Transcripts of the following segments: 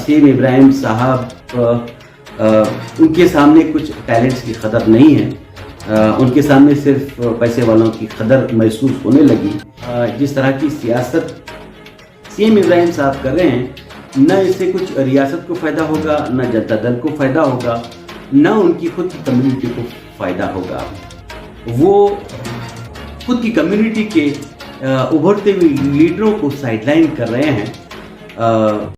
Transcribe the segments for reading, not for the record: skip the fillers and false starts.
CM Ibrahim साहब उनके सामने कुछ टैलेंट्स की कदर नहीं है। उनके सामने सिर्फ पैसे वालों की कदर महसूस होने लगी। जिस तरह की सियासत सीएम इब्राहिम साहब कर रहे हैं, न इससे कुछ रियासत को फ़ायदा होगा, न जनता दल को फ़ायदा होगा, न उनकी खुद की कम्युनिटी को फ़ायदा होगा। वो खुद की कम्युनिटी के उभरते हुए लीडरों को साइडलाइन कर रहे हैं।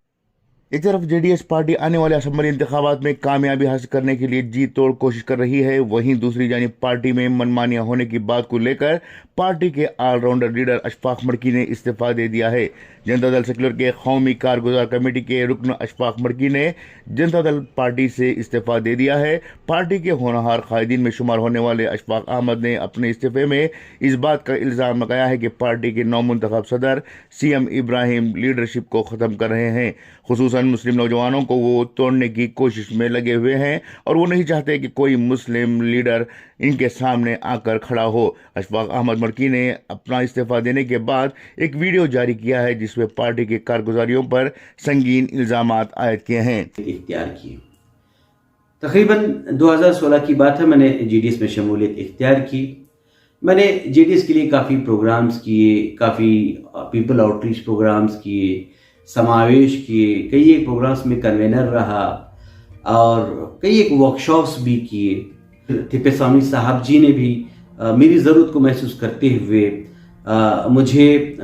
एक तरफ जेडीएस पार्टी आने वाले असेंबली इंतखाबात में कामयाबी हासिल करने के लिए जी तोड़ कोशिश कर रही है, वहीं दूसरी जानिब पार्टी में मनमानियां होने की बात को लेकर पार्टी के ऑलराउंडर लीडर अशफाक मर्की ने इस्तीफा दे दिया है। जनता दल सेक्युलर के कौमी कारगुजार कमेटी के रुकन अशफाक मर्की ने जनता दल पार्टी से इस्तीफा दे दिया है। पार्टी के होनहार कायदीन में शुमार होने वाले अशफाक अहमद ने अपने इस्तीफे में इस बात का इल्ज़ाम लगाया है कि पार्टी के नौमुंतखब सदर सीएम इब्राहिम लीडरशिप को ख़त्म कर रहे हैं। खुसूसन मुस्लिम नौजवानों को वो तोड़ने की कोशिश में लगे हुए हैं और वो नहीं चाहते कि कोई मुस्लिम लीडर इनके सामने आकर खड़ा हो। अशफाक अहमद मर्की ने अपना इस्तीफा देने के बाद एक वीडियो जारी किया है जिसमें पार्टी के कारगुजारियों पर संगीन इल्जामात आयद किए हैं। इख्तियार की तकरीबन 2016 की बात है, मैंने जेडीएस में शमूलियत इख्तियार की। मैंने जेडीएस के लिए काफ़ी प्रोग्राम्स किए, काफ़ी पीपल आउटरीच प्रोग्राम्स किए, समावेश किए, कई एक प्रोग्राम्स में कन्वेनर रहा और कई एक वर्कशॉप्स भी किए। थिप्पे स्वामी साहब जी ने भी मेरी ज़रूरत को महसूस करते हुए मुझे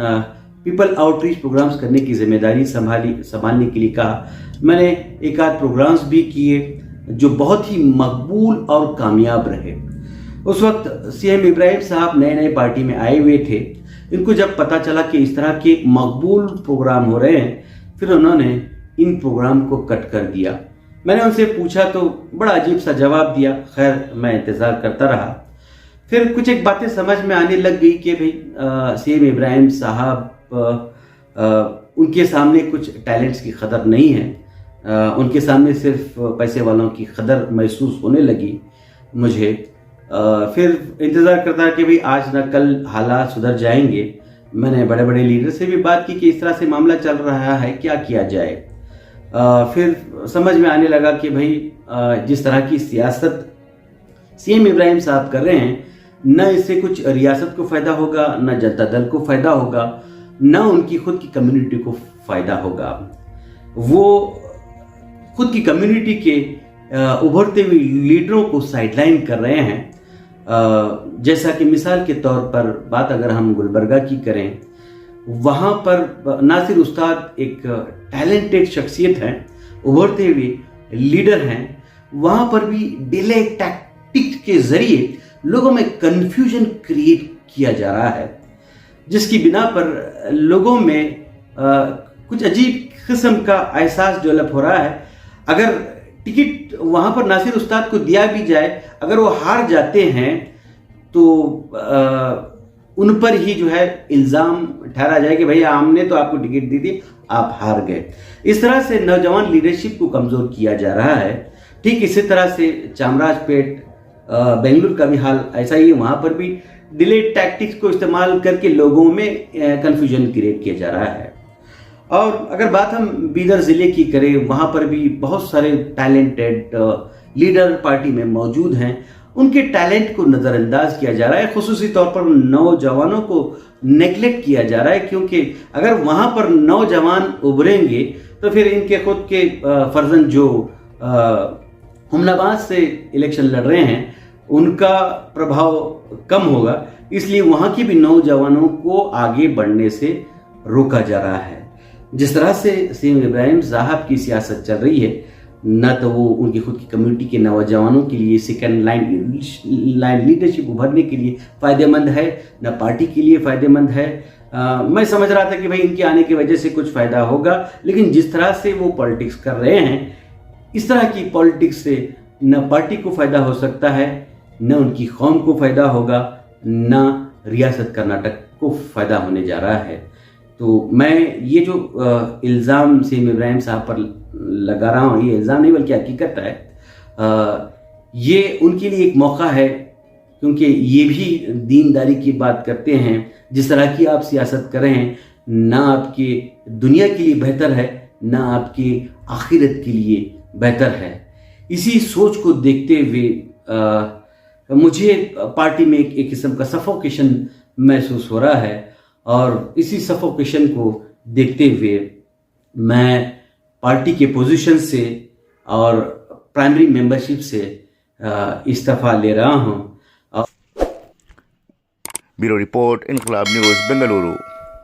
पीपल आउटरीच प्रोग्राम्स करने की जिम्मेदारी संभालने के लिए कहा। मैंने एक आध प्रोग्राम्स भी किए जो बहुत ही मकबूल और कामयाब रहे। उस वक्त सीएम इब्राहिम साहब नए नए पार्टी में आए हुए थे। इनको जब पता चला कि इस तरह के मकबूल प्रोग्राम हो रहे हैं, फिर उन्होंने इन प्रोग्राम को कट कर दिया। मैंने उनसे पूछा तो बड़ा अजीब सा जवाब दिया। खैर, मैं इंतज़ार करता रहा। फिर कुछ एक बातें समझ में आने लग गई कि भाई सीएम इब्राहिम साहब उनके सामने कुछ टैलेंट्स की कदर नहीं है। उनके सामने सिर्फ पैसे वालों की कदर महसूस होने लगी मुझे। फिर इंतज़ार करता कि भाई आज ना कल हालात सुधर जाएंगे। मैंने बड़े बड़े लीडर से भी बात की कि इस तरह से मामला चल रहा है, क्या किया जाए। फिर समझ में आने लगा कि भाई जिस तरह की सियासत सीएम इब्राहिम साहब कर रहे हैं, न इससे कुछ रियासत को फ़ायदा होगा, न जनता दल को फ़ायदा होगा, न उनकी खुद की कम्युनिटी को फ़ायदा होगा। वो खुद की कम्युनिटी के उभरते हुए लीडरों को साइडलाइन कर रहे हैं। जैसा कि मिसाल के तौर पर बात अगर हम गुलबर्गा की करें, वहाँ पर नासिर उस्ताद एक टैलेंटेड शख्सियत हैं, उभरते हुए लीडर हैं। वहाँ पर भी डिले टैक्टिक्स के ज़रिए लोगों में कन्फ्यूजन क्रिएट किया जा रहा है, जिसकी बिना पर लोगों में कुछ अजीब किस्म का एहसास डेवलप हो रहा है। अगर टिकट वहाँ पर नासिर उस्ताद को दिया भी जाए, अगर वो हार जाते हैं तो उन पर ही जो है इल्ज़ाम ठहरा जाए कि भैया हमने तो आपको टिकट दी थी, आप हार गए। इस तरह से नौजवान लीडरशिप को कमज़ोर किया जा रहा है। ठीक इसी तरह से चामराजपेट बेंगलुरु का भी हाल ऐसा ही है। वहाँ पर भी डिले टैक्टिक्स को इस्तेमाल करके लोगों में कन्फ्यूजन क्रिएट किया जा रहा है। और अगर बात हम बीदर ज़िले की करें, वहाँ पर भी बहुत सारे टैलेंटेड लीडर पार्टी में मौजूद हैं। उनके टैलेंट को नज़रअंदाज किया जा रहा है, खुसूसी तौर पर नौजवानों को नेगलेक्ट किया जा रहा है, क्योंकि अगर वहाँ पर नौजवान उभरेंगे तो फिर इनके खुद के फर्जंद जो हमनाबाज से इलेक्शन लड़ रहे हैं उनका प्रभाव कम होगा। इसलिए वहाँ के भी नौजवानों को आगे बढ़ने से रोका जा रहा है। जिस तरह से सीएम इब्राहिम साहब की सियासत चल रही है, न तो वो उनकी खुद की कम्युनिटी के नौजवानों के लिए सेकंड लाइन लीडरशिप उभरने के लिए फ़ायदेमंद है, न पार्टी के लिए फ़ायदेमंद है। मैं समझ रहा था कि भाई इनके आने की वजह से कुछ फ़ायदा होगा, लेकिन जिस तरह से वो पॉलिटिक्स कर रहे हैं, इस तरह की पॉलिटिक्स से न पार्टी को फ़ायदा हो सकता है, न उनकी कौम को फ़ायदा होगा, न रियासत कर्नाटक को फ़ायदा होने जा रहा है। तो मैं ये जो इल्ज़ाम सीएम इब्राहिम साहब पर लगा रहा हूँ, ये इल्ज़ाम नहीं बल्कि हकीकत है। ये उनके लिए एक मौका है, क्योंकि ये भी दीनदारी की बात करते हैं। जिस तरह की आप सियासत कर रहे हैं, ना आपकी दुनिया के लिए बेहतर है, ना आपकी आखिरत के लिए बेहतर है। इसी सोच को देखते हुए मुझे पार्टी में एक किस्म का सफोकेशन महसूस हो रहा है, और इसी सफोकेशन को देखते हुए मैं पार्टी के पोजीशन से और प्राइमरी मेंबरशिप से इस्तीफा ले रहा हूं। ब्यूरो रिपोर्ट, इनकलाब न्यूज़, बेंगलुरु।